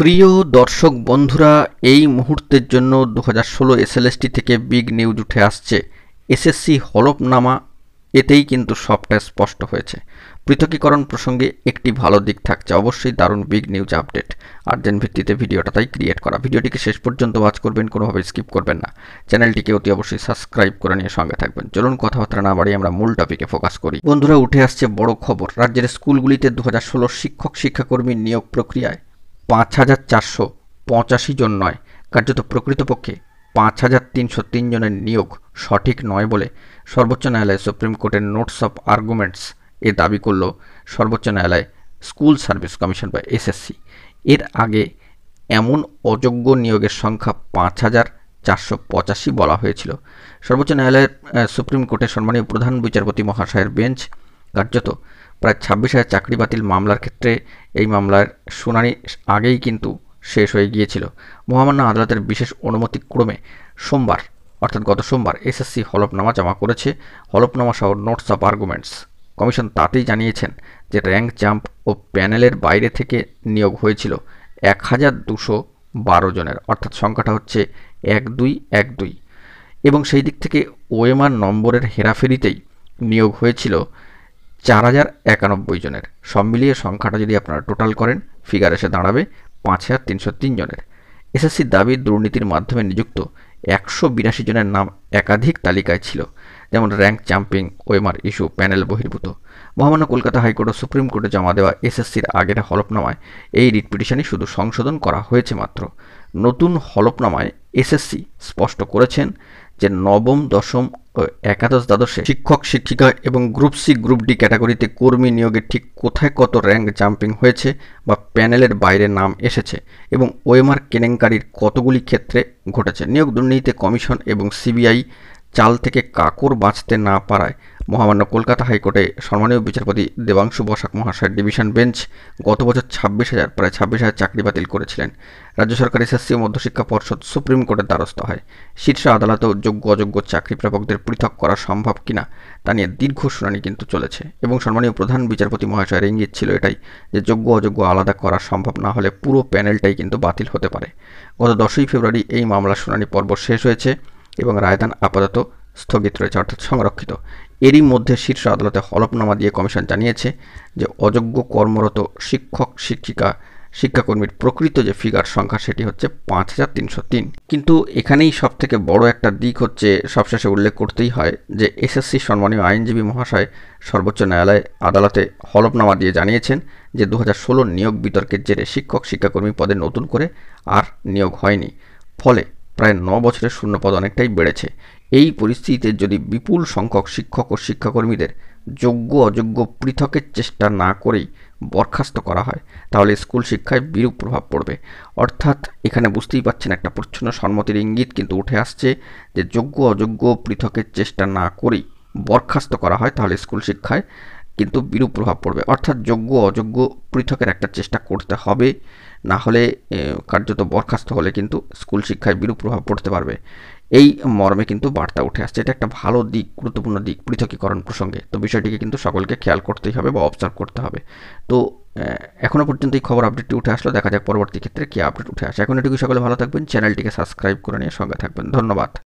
প্রিয় দর্শক বন্ধুরা, এই মুহূর্তের জন্য 2016 এসএলএসটি থেকে বিগ নিউজ উঠে আসছে। এসএসসি হলফনামা, এতেই কিন্তু সবটা স্পষ্ট হয়েছে। পৃথকীকরণ প্রসঙ্গে একটি ভালো দিক থাকছে, অবশ্যই দারুণ বিগ নিউজ আপডেট। আর্জেন্ট ভিত্তিতে ভিডিওটা তাই ক্রিয়েট করা। ভিডিওটিকে শেষ পর্যন্ত ওয়াচ করবেন, কোনোভাবে স্কিপ করবেন না। চ্যানেলটিকে অতি অবশ্যই সাবস্ক্রাইব করে নিয়ে সঙ্গে থাকবেন। চলুন কথাবার্তা না বাড়িয়ে আমরা মূল টপিকে ফোকাস করি। বন্ধুরা, উঠে আসছে বড় খবর। রাজ্যের স্কুলগুলিতে 2016 শিক্ষক শিক্ষাকর্মী নিয়োগ প্রক্রিয়ায় 5,485 জন নয়, কার্যত প্রকৃতপক্ষে 5,303 জনের নিয়োগ সঠিক নয় বলে সর্বোচ্চ ন্যায়ালয় সুপ্রিম কোর্টের নোটস অফ আর্গুমেন্টস এ দাবি করল সর্বোচ্চ ন্যায়ালয় স্কুল সার্ভিস কমিশন বা এসএসসি। এর আগে এমন অযোগ্য নিয়োগের সংখ্যা 5,485 বলা হয়েছিল। সর্বোচ্চ ন্যায়ালয়ের সুপ্রিম কোর্টের সম্মানীয় প্রধান বিচারপতি মহাশয়ের বেঞ্চ কার্যত প্রায় 26,000 চাকরি বাতিল মামলার ক্ষেত্রে এই মামলার শুনানি আগেই কিন্তু শেষ হয়ে গিয়েছিল। মহামান্য আদালতের বিশেষ অনুমতিক্রমে সোমবার, অর্থাৎ গত সোমবার, এসএসসি হলফনামা জমা করেছে। হলফনামা সহ নোটস অফ আর্গুমেন্টস কমিশন তাতেই জানিয়েছেন যে র্যাঙ্ক জাম্প ও প্যানেলের বাইরে থেকে নিয়োগ হয়েছিল 1,212 জনের, অর্থাৎ সংখ্যাটা হচ্ছে 1212, এবং সেই দিক থেকে ওএমআর নম্বরের হেরাফেরিতেই নিয়োগ হয়েছিল 4,091 জনের। সব মিলিয়ে সংখ্যাটা যদি আপনারা টোটাল করেন, ফিগার এসে দাঁড়াবে 5,303 জনের। এসএসসির দাবি দুর্নীতির মাধ্যমে নিযুক্ত 182 জনের নাম একাধিক তালিকায় ছিল, যেমন rank jumping, OMR issue, panel বহির্ভূত। মহামান্য কলকাতা হাইকোর্ট ও সুপ্রিম কোর্টে জমা দেওয়া এসএসসির আগের হলফনামায় এই রিট পিটিশনই শুধু সংশোধন করা হয়েছে মাত্র। নতুন হলফনামায় এসএসসি স্পষ্ট করেছেন যে নবম, দশম ও একাদশ দ্বাদশে শিক্ষক শিক্ষিকা এবং গ্রুপ সি গ্রুপ ডি ক্যাটাগরিতে কর্মী নিয়োগে ঠিক কোথায় কত র্যাঙ্ক জাম্পিং হয়েছে বা প্যানেলের বাইরে নাম এসেছে এবং ওএমআর কেলেঙ্কারির কতগুলি ক্ষেত্রে ঘটেছে। নিয়োগ দুর্নীতিতে কমিশন এবং সিবিআই চাল থেকে কাকর বাঁচতে না পারায় মহামান্য কলকাতা হাইকোর্টে সম্মানীয় বিচারপতি দেবাংশু বসাক মহাশয়ের ডিভিশন বেঞ্চ গত বছর প্রায় 26,000 চাকরি বাতিল করেছিলেন। রাজ্য সরকার, এসএসসি ও মধ্যশিক্ষা পর্ষদ সুপ্রিম কোর্টের দ্বারস্থ হয়। শীর্ষ আদালতেও যোগ্য অযোগ্য চাকরি প্রাপকদের পৃথক করা সম্ভব কিনা তা নিয়ে দীর্ঘ শুনানি কিন্তু চলেছে, এবং সম্মানীয় প্রধান বিচারপতি মহাশয়ের ইঙ্গিত ছিল এটাই যে যোগ্য অযোগ্য আলাদা করা সম্ভব না হলে পুরো প্যানেলটাই কিন্তু বাতিল হতে পারে। গত 10ই ফেব্রুয়ারি এই মামলার শুনানি পর্ব শেষ হয়েছে এবং রায়দান আপাতত স্থগিত রয়েছে, অর্থাৎ সংরক্ষিত। এরই মধ্যে শীর্ষ আদালতে হলফনামা দিয়ে কমিশন জানিয়েছে যে অযোগ্য কর্মরত শিক্ষক শিক্ষাকর্মীর প্রকৃত যে ফিগার সংখ্যা সেটি হচ্ছে 5,303। কিন্তু এখানেই সব থেকে বড় একটা দিক হচ্ছে, সবশেষে উল্লেখ করতেই হয় যে এসএসসি সম্মানীয় আইনজীবী মহাশয় সর্বোচ্চ ন্যায়ালয় আদালতে হলফনামা দিয়ে জানিয়েছেন যে 2016 নিয়োগ বিতর্কের জেরে শিক্ষক শিক্ষাকর্মী পদে নতুন করে আর নিয়োগ হয়নি, ফলে প্রায় 9 বছরের শূন্যপদ অনেকটাই বেড়েছে। এই পরিস্থিতিতে যদি বিপুল সংখ্যক শিক্ষক ও শিক্ষাকর্মীদের যোগ্য অযোগ্য পৃথকের চেষ্টা না করেই বরখাস্ত করা হয়, তাহলে স্কুল শিক্ষায় বিরূপ প্রভাব পড়বে। অর্থাৎ এখানে বুঝতেই পাচ্ছেন একটা প্রচ্ছন্ন সম্মতির ইঙ্গিত কিন্তু উঠে আসছে যে যোগ্য অযোগ্য পৃথকের চেষ্টা না করেই বরখাস্ত করা হয়, তাহলে স্কুল শিক্ষায় কিন্তু বিরূপ প্রভাব পড়বে। অর্থাৎ যোগ্য অযোগ্য পৃথকের একটা চেষ্টা করতে হবে, না হলে কার্যত বরখাস্ত হলে কিন্তু স্কুল শিক্ষায় বিরূপ প্রভাব পড়তে পারবে। এই মর্মে কিন্তু বার্তা উঠে আসছে। এটা একটা ভালো দিক, গুরুত্বপূর্ণ দিক পৃথকীকরণ প্রসঙ্গে। তো বিষয়টিকে কিন্তু সকলকে খেয়াল করতেই হবে বা অবজার্ভ করতে হবে। তো এখনও পর্যন্ত এই খবর আপডেটটি উঠে আসলো, দেখা যাক পরবর্তী ক্ষেত্রে কী আপডেট উঠে আসে। এখন এটুকু, সকলে ভালো থাকবেন, চ্যানেলটিকে সাবস্ক্রাইব করে নিয়ে সঙ্গে থাকবেন। ধন্যবাদ।